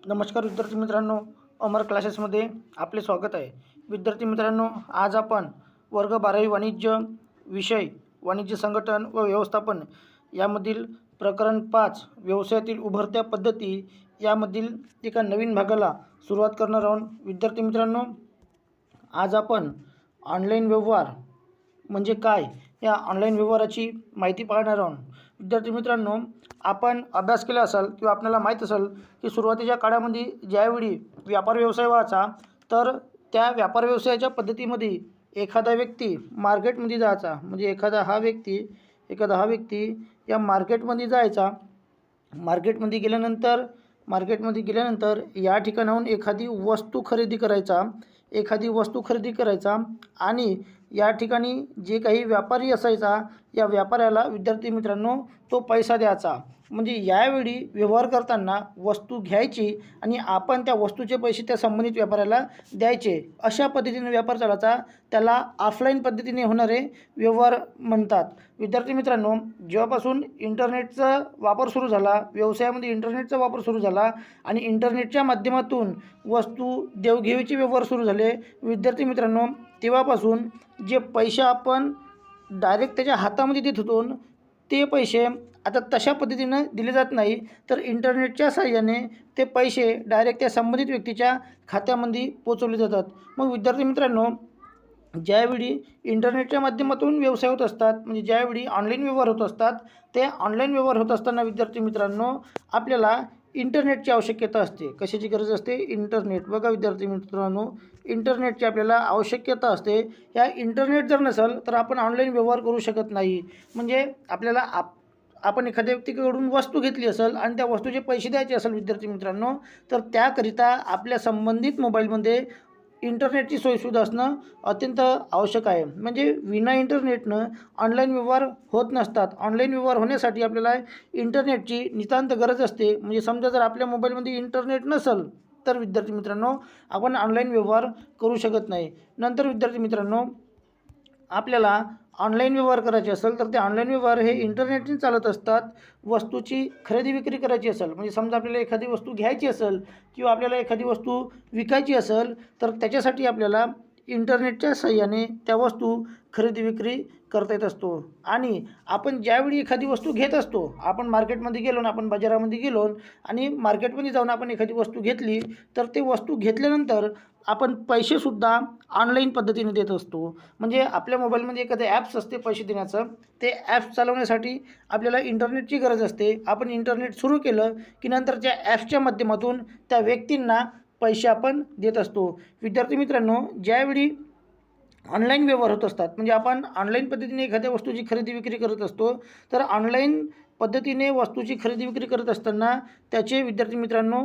नमस्कार विद्यार्थी मित्रांनो, अमर क्लासेसमध्ये आपले स्वागत आहे. विद्यार्थी मित्रांनो, आज आपण वर्ग 12वी वाणिज्य विषय वाणिज्य संघटन व व्यवस्थापन यामधील प्रकरण 5 व्यवसायातील उभरत्या पद्धती यामधील एका नवीन भागाला सुरुवात करणार आहोत. विद्यार्थी मित्रांनो, आज आपण ऑनलाईन व्यवहार म्हणजे काय या ऑनलाईन व्यवहाराची माहिती पाहणार आहोत. विद्यार्थी मित्रांनो, आपण अभ्यास केला असेल किंवा आपल्याला माहीत असेल की सुरुवातीच्या काळामध्ये ज्यावेळी व्यापार व्यवसाय व्हायचा, तर त्या व्यापार व्यवसायाच्या पद्धतीमध्ये एखादा व्यक्ती मार्केटमध्ये जायचा. म्हणजे एखादा हा व्यक्ती या मार्केटमध्ये जायचा. मार्केटमध्ये गेल्यानंतर या ठिकाणाहून एखादी वस्तू खरेदी करायचा आणि या ठिकाणी जे काही व्यापारी असायचा, या व्यापाऱ्याला विद्यार्थी मित्रांनो तो पैसा द्यायचा. म्हणजे यावेळी व्यवहार करताना वस्तू घ्यायची आणि आपण त्या वस्तूचे पैसे त्या संबंधित व्यापाऱ्याला द्यायचे. अशा पद्धतीने व्यापार चालायचा. त्याला ऑफलाईन पद्धतीने होणारे व्यवहार म्हणतात. विद्यार्थी मित्रांनो, जेव्हापासून इंटरनेटचा वापर सुरू झाला, व्यवसायामध्ये इंटरनेटचा वापर सुरू झाला आणि इंटरनेटच्या माध्यमातून वस्तू देवघेवीचे व्यवहार सुरू झाले, विद्यार्थी मित्रांनो, तेव्हापासून जे पैसे आपण डायरेक्ट त्याच्या हातामध्ये देत होतो, ते पैसे आता तशा पद्धतीनं दिले जात नाही, तर इंटरनेटच्या साहाय्याने ते पैसे डायरेक्ट त्या संबंधित व्यक्तीच्या खात्यामध्ये पोचवले जातात. मग विद्यार्थी मित्रांनो, ज्यावेळी इंटरनेटच्या माध्यमातून व्यवसाय होत असतात, म्हणजे ज्यावेळी ऑनलाईन व्यवहार होत असतात, ते ऑनलाईन व्यवहार होत असताना विद्यार्थी मित्रांनो आपल्याला इंटरनेटची आवश्यकता असते. कशाची गरज असते? इंटरनेट. बघा विद्यार्थी मित्रांनो, इंटरनेटची आपल्याला आवश्यकता असते. या इंटरनेट जर नसेल तर आपण ऑनलाईन व्यवहार करू शकत नाही. म्हणजे आपल्याला आपण एखाद्या व्यक्तीकडून वस्तू घेतली असेल आणि त्या वस्तूचे पैसे द्यायचे असेल विद्यार्थी मित्रांनो, तर त्याकरिता आपल्या संबंधित मोबाईलमध्ये इंटरनेटची सोयीसुविधा असणं अत्यंत आवश्यक आहे. म्हणजे विना इंटरनेटनं ऑनलाईन व्यवहार होत नसतात. ऑनलाईन व्यवहार होण्यासाठी आपल्याला इंटरनेटची नितांत गरज असते. म्हणजे समजा जर आपल्या मोबाईलमध्ये इंटरनेट नसेल तर विद्यार्थी मित्रांनो आपण ऑनलाईन व्यवहार करू शकत नाही. नंतर विद्यार्थी मित्रांनो, आपल्याला ऑनलाईन व्यवहार करायचे असेल तर ते ऑनलाईन व्यवहार हे इंटरनेटने चालत असतात. वस्तूची खरेदी विक्री करायची असेल, म्हणजे समजा आपल्याला एखादी वस्तू घ्यायची असेल किंवा आपल्याला एखादी वस्तू विकायची असेल, तर त्याच्यासाठी आपल्याला इंटरनेटच्या साहाय्याने त्या वस्तू खरेदी विक्री करता येत असतो. आणि आपण ज्यावेळी एखादी वस्तू घेत असतो, आपण मार्केटमध्ये गेलो ना, आपण बाजारामध्ये गेलो आणि मार्केटमध्ये जाऊन आपण एखादी वस्तू घेतली, तर ते वस्तू घेतल्यानंतर आपण पैसेसुद्धा ऑनलाईन पद्धतीने देत असतो. म्हणजे आपल्या मोबाईलमध्ये एखादं ॲप्स असते पैसे देण्याचं. ते ॲप्स चालवण्यासाठी आपल्याला इंटरनेटची गरज असते. आपण इंटरनेट सुरू केलं की नंतर त्या ॲप्सच्या माध्यमातून त्या व्यक्तींना पैसे आपण देत असतो. विद्यार्थी मित्रांनो, ज्यावेळी ऑनलाईन व्यवहार होत असतात, म्हणजे आपण ऑनलाईन पद्धतीने एखाद्या वस्तूची खरेदी विक्री करत असतो, तर ऑनलाईन पद्धतीने वस्तूची खरेदी विक्री करत असताना त्याचे विद्यार्थी मित्रांनो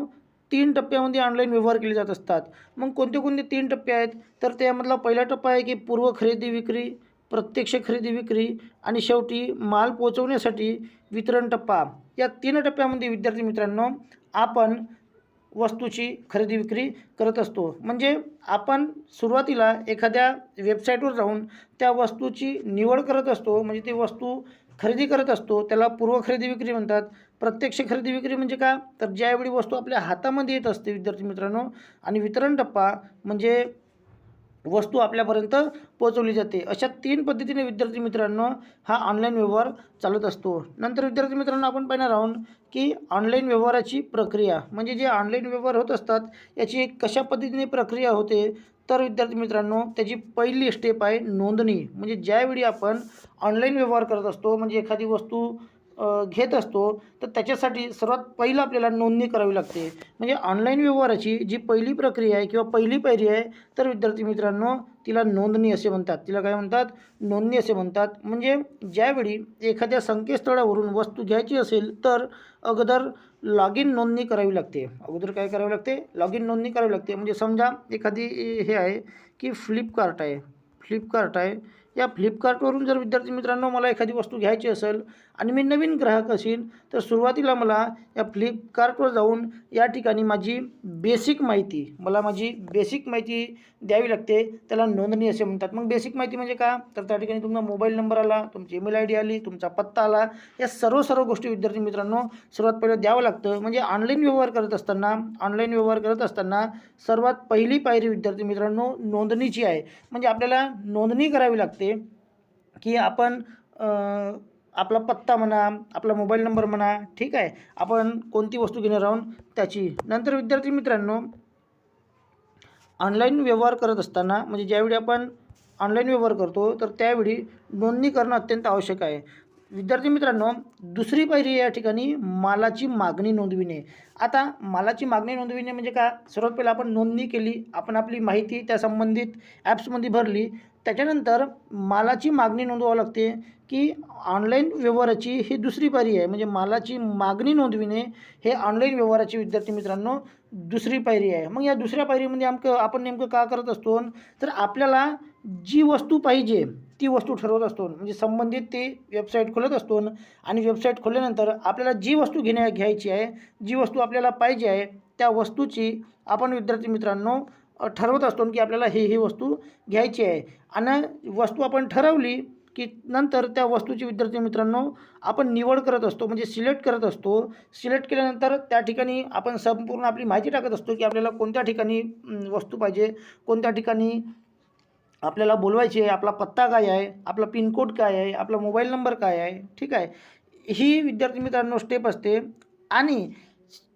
3 टप्प्यामध्ये ऑनलाईन व्यवहार केले जात असतात. मग कोणते 3 टप्पे आहेत? तर त्यामधला पहिला टप्पा आहे की पूर्व खरेदी विक्री, प्रत्यक्ष खरेदी विक्री आणि शेवटी माल पोहोचवण्यासाठी वितरण टप्पा. या 3 टप्प्यामध्ये विद्यार्थी मित्रांनो आपण वस्तूची खरेदी विक्री करत असतो. म्हणजे आपण सुरुवातीला एखाद्या वेबसाईटवर जाऊन त्या वस्तूची निवड करत असतो, म्हणजे ती वस्तू खरेदी करत असतो. त्याला पूर्व खरेदी विक्री म्हणतात. प्रत्यक्ष खरेदी विक्री म्हणजे काय? तर ज्यावेळी वस्तू आपल्या हातामध्ये येत असते विद्यार्थी मित्रांनो. आणि वितरण टप्पा म्हणजे वस्तू आपल्यापर्यंत पोहोचवली जाते. अशा 3 पद्धतीने विद्यार्थी मित्रांनो हा ऑनलाईन व्यवहार चालत असतो. नंतर विद्यार्थी मित्रांनो आपण पाहणार आहोत की ऑनलाईन व्यवहाराची प्रक्रिया, म्हणजे जे ऑनलाईन व्यवहार होत असतात याची कशा पद्धतीने प्रक्रिया होते. तर विद्यार्थी मित्रांनो, त्याची पहिली स्टेप आहे नोंदणी. म्हणजे ज्यावेळी आपण ऑनलाईन व्यवहार करत असतो, म्हणजे एखादी वस्तू घेत असतो, तर त्याच्यासाठी सर्वात पहिलं आपल्याला नोंदणी करावी लागते. म्हणजे ऑनलाईन व्यवहाराची जी पहिली प्रक्रिया आहे किंवा पहिली पायरी आहे, तर विद्यार्थी मित्रांनो तिला नोंदणी असे म्हणतात. तिला काय म्हणतात? नोंदणी असे म्हणतात. म्हणजे ज्यावेळी एखाद्या संकेतस्थळावरून वस्तू घ्यायची असेल तर अगोदर लॉग इन नोंदणी करावी लागते. अगोदर काय करावी लागते? लॉग इन नोंदणी करावी लागते. म्हणजे समजा एखादी हे आहे की फ्लिपकार्ट आहे. या फ्लिपकार्टवरून जर विद्यार्थी मित्रांनो मला एखादी वस्तू घ्यायची असेल आणि मी नवीन ग्राहक असेल तर सुरुवातीला मला या फ्लिपकार्टवर जाऊन या ठिकाणी माझी बेसिक माहिती द्यावी लागते. त्याला नोंदणी असे म्हणतात. मग बेसिक माहिती म्हणजे का, तर त्या ठिकाणी तुमचा मोबाईल नंबर आला, तुमची ईमेल आय डी आली, तुमचा पत्ता आला. या सर्व गोष्टी विद्यार्थी मित्रांनो सर्वात पहिले द्यावं लागतं. म्हणजे ऑनलाईन व्यवहार करत असताना सर्वात पहिली पायरी विद्यार्थी मित्रांनो नोंदणीची आहे. म्हणजे आपल्याला नोंदणी करावी लागते की आपण आपला पत्ता म्हणा, आपला मोबाईल नंबर म्हणा, ठीक आहे, आपण कोणती वस्तू घेणार आहोत त्याची. नंतर विद्यार्थी मित्रांनो ऑनलाईन व्यवहार करत असताना म्हणजे ज्यावेळी आपण ऑनलाईन व्यवहार करतो तर त्यावेळी नोंदणी करणं अत्यंत आवश्यक आहे. विद्यार्थी मित्रांनो दुसरी पायरी या ठिकाणी मालाची मागणी नोंदविणे. आता मालाची मागणी नोंदविणे म्हणजे का, सर्वात पहिला आपण नोंदणी केली, आपण आपली माहिती त्या संबंधित ॲप्समध्ये भरली, त्याच्यानंतर मालाची मागणी नोंदवावी लागते की ऑनलाईन व्यवहाराची ही दुसरी पायरी आहे. म्हणजे मालाची मागणी नोंदविणे हे ऑनलाईन व्यवहाराची विद्यार्थी मित्रांनो दुसरी पायरी आहे. मग या दुसऱ्या पायरीमध्ये आपण नेमकं का करत असतो, तर आपल्याला जी वस्तू पाहिजे ती वस्तू ठरवत असतो. म्हणजे संबंधित ती वेबसाईट खोलत असतो आणि वेबसाईट खोलल्यानंतर आपल्याला जी वस्तू घ्यायची आहे, जी वस्तू आपल्याला पाहिजे आहे त्या वस्तूची आपण विद्यार्थी मित्रांनो ठरवत असतो की आपल्याला ही वस्तू घ्यायची आहे. आणि वस्तू आपण ठरवली की नंतर त्या वस्तूची विद्यार्थी मित्रांनो आपण निवड करत असतो, म्हणजे सिलेक्ट करत असतो. सिलेक्ट केल्यानंतर त्या ठिकाणी आपण संपूर्ण आपली माहिती टाकत असतो की आपल्याला कोणत्या ठिकाणी वस्तू पाहिजे, कोणत्या ठिकाणी आपल्याला बोलवायची आहे, आपला पत्ता काय आहे, आपला पिनकोड काय आहे, आपला मोबाईल नंबर काय आहे, ठीक आहे. ही विद्यार्थी मित्रांनो स्टेप असते. आणि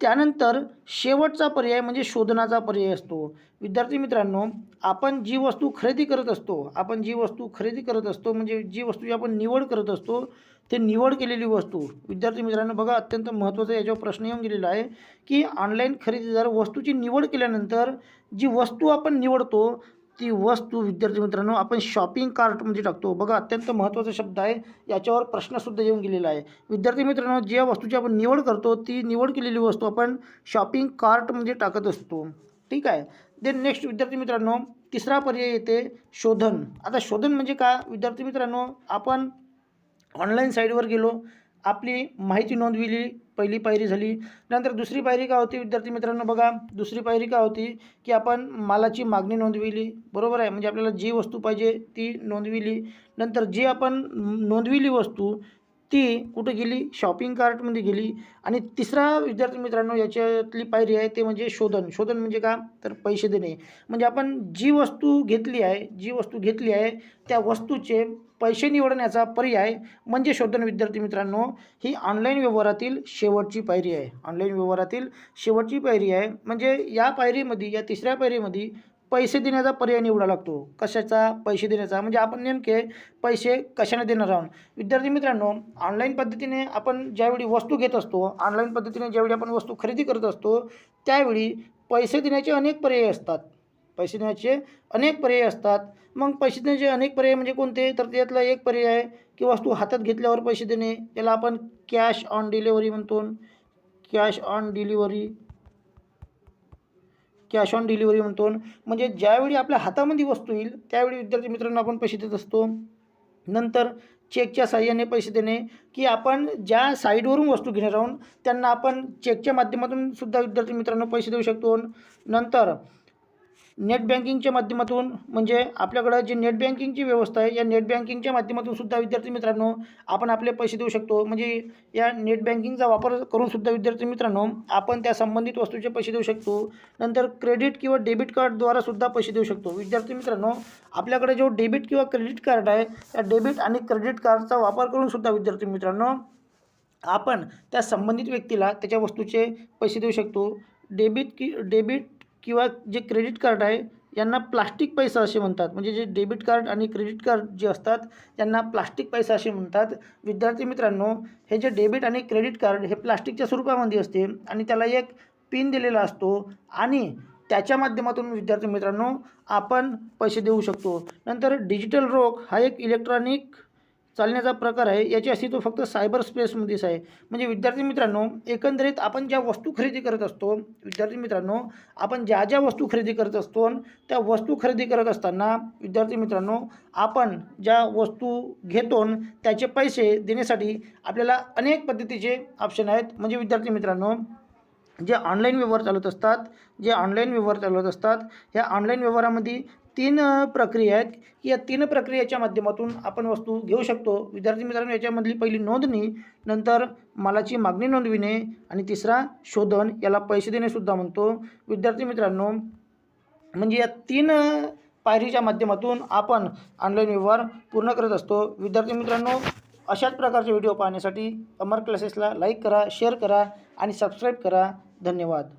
त्यानंतर शेवटचा पर्याय म्हणजे शोधनाचा पर्याय असतो. विद्यार्थी मित्रांनो आपण जी वस्तू खरेदी करत असतो म्हणजे जी वस्तूची आपण निवड करत असतो ते निवड केलेली वस्तू विद्यार्थी मित्रांनो बघा अत्यंत महत्त्वाचा याच्यावर प्रश्न येऊन गेलेला आहे की ऑनलाईन खरेदीदार वस्तूची निवड केल्यानंतर जी वस्तू आपण निवडतो ती वस्तू विद्यार्थी मित्रांनो आपण शॉपिंग कार्टमध्ये टाकतो. बघा अत्यंत महत्त्वाचा शब्द आहे, याच्यावर प्रश्नसुद्धा येऊन गेलेला आहे. विद्यार्थी मित्रांनो ज्या वस्तूची आपण निवड करतो ती निवड केलेली वस्तू आपण शॉपिंग कार्टमध्ये टाकत असतो, ठीक आहे. देन नेक्स्ट विद्यार्थी मित्रांनो तिसरा पर्याय येते शोधन. आता शोधन म्हणजे का विद्यार्थी मित्रांनो, आपण ऑनलाईन साईटवर गेलो, आपली माहिती नोंदविली, पहिली पायरी झाली. नंतर दुसरी पायरी काय होती विद्यार्थी मित्रांनो, बघा दुसरी पायरी काय होती की आपण मालाची मागणी नोंदविली, बरोबर आहे, म्हणजे आपल्याला जी वस्तू पाहिजे ती नोंदविली. नंतर जी आपण नोंदविली वस्तू ती कुठं गेली, शॉपिंग कार्टमध्ये गेली. आणि तिसरा विद्यार्थी मित्रांनो याच्यातली पायरी आहे ते म्हणजे शोधन. शोधन म्हणजे का, तर पैसे देणे. म्हणजे आपण जी वस्तू घेतली आहे त्या वस्तूचे पैसे निवडण्याचा पर्याय म्हणजे शोधन. विद्यार्थी मित्रांनो ही ऑनलाईन व्यवहारातील शेवटची पायरी आहे. म्हणजे या पायरीमध्ये, या तिसऱ्या पायरीमध्ये पैसे देण्याचा पर्याय निवडावा लागतो. कशाचा, पैसे देण्याचा. म्हणजे आपण नेमके पैसे कशाने देणार आहोत. विद्यार्थी मित्रांनो ऑनलाईन पद्धतीने आपण ज्यावेळी वस्तू घेत असतो, ज्यावेळी आपण वस्तू खरेदी करत असतो त्यावेळी पैसे देण्याचे अनेक पर्याय असतात. मग पैसे देण्याचे अनेक पर्याय म्हणजे कोणते, तर त्यातला एक पर्याय आहे की वस्तू हातात घेतल्यावर पैसे देणे, त्याला आपण कॅश ऑन डिलिव्हरी म्हणतो. म्हणजे ज्यावेळी आपल्या हातामध्ये वस्तू येईल त्यावेळी विद्यार्थी मित्रांनो आपण पैसे देत असतो. नंतर चेकच्या साहाय्याने पैसे देणे, की आपण ज्या साईटवरून वस्तू घेणार आहोत त्यांना आपण चेकच्या माध्यमातून सुद्धा विद्यार्थी मित्रांनो पैसे देऊ शकतो. नंतर नेट बँकिंगच्या माध्यमातून, म्हणजे आपल्याकडं जी नेट बँकिंगची व्यवस्था आहे या नेट बँकिंगच्या माध्यमातून सुद्धा विद्यार्थी मित्रांनो आपण आपले पैसे देऊ शकतो. म्हणजे या नेट बँकिंगचा वापर करून सुद्धा विद्यार्थी मित्रांनो आपण त्या संबंधित वस्तूचे पैसे देऊ शकतो. नंतर क्रेडिट किंवा डेबिट कार्डद्वारा सुद्धा पैसे देऊ शकतो. विद्यार्थी मित्रांनो आपल्याकडे जो डेबिट किंवा क्रेडिट कार्ड आहे त्या डेबिट आणि क्रेडिट कार्डचा वापर करून सुद्धा विद्यार्थी मित्रांनो आपण त्या संबंधित व्यक्तीला त्याच्या वस्तूचे पैसे देऊ शकतो. डेबिट किंवा जे क्रेडिट कार्ड आहे यांना प्लास्टिक पैसा असे म्हणतात. म्हणजे जे डेबिट कार्ड आणि क्रेडिट कार्ड जे असतात त्यांना प्लास्टिक पैसा असे म्हणतात. विद्यार्थी मित्रांनो हे जे डेबिट आणि क्रेडिट कार्ड हे प्लास्टिकच्या स्वरूपामध्ये असते आणि त्याला एक पिन दिलेला असतो आणि त्याच्या माध्यमातून विद्यार्थी मित्रांनो आपण पैसे देऊ शकतो. नंतर डिजिटल रोख हा एक इलेक्ट्रॉनिक चालण्याचा प्रकार आहे याचे अस्तित्व फक्त सायबर स्पेसमध्येच आहे. म्हणजे विद्यार्थी मित्रांनो, एकंदरीत आपण ज्या वस्तू खरेदी करत असतो, विद्यार्थी मित्रांनो, आपण ज्या ज्या वस्तू खरेदी करत असतो त्या वस्तू खरेदी करत असताना विद्यार्थी मित्रांनो, आपण ज्या वस्तू घेतो त्याचे पैसे देण्यासाठी आपल्याला अनेक पद्धतीचे ऑप्शन आहेत. म्हणजे विद्यार्थी मित्रांनो, जे ऑनलाईन व्यवहार चालत असतात, ह्या ऑनलाईन व्यवहारामध्ये 3 प्रक्रिया आहेत. या 3 प्रक्रियेच्या माध्यमातून आपण वस्तू घेऊ शकतो. विद्यार्थी मित्रांनो, याच्यामधली पहिली नोंदणी, नंतर मालाची मागणी नोंदविणे आणि तिसरा शोधन, याला पैसे देणेसुद्धा म्हणतो. विद्यार्थी मित्रांनो, म्हणजे या 3 पायरीच्या माध्यमातून आपण ऑनलाईन व्यवहार पूर्ण करत असतो. विद्यार्थी मित्रांनो, अशाच प्रकारचे व्हिडिओ पाहण्यासाठी अमर क्लासेसला लाईक करा, शेअर करा आणि सबस्क्राईब करा. धन्यवाद.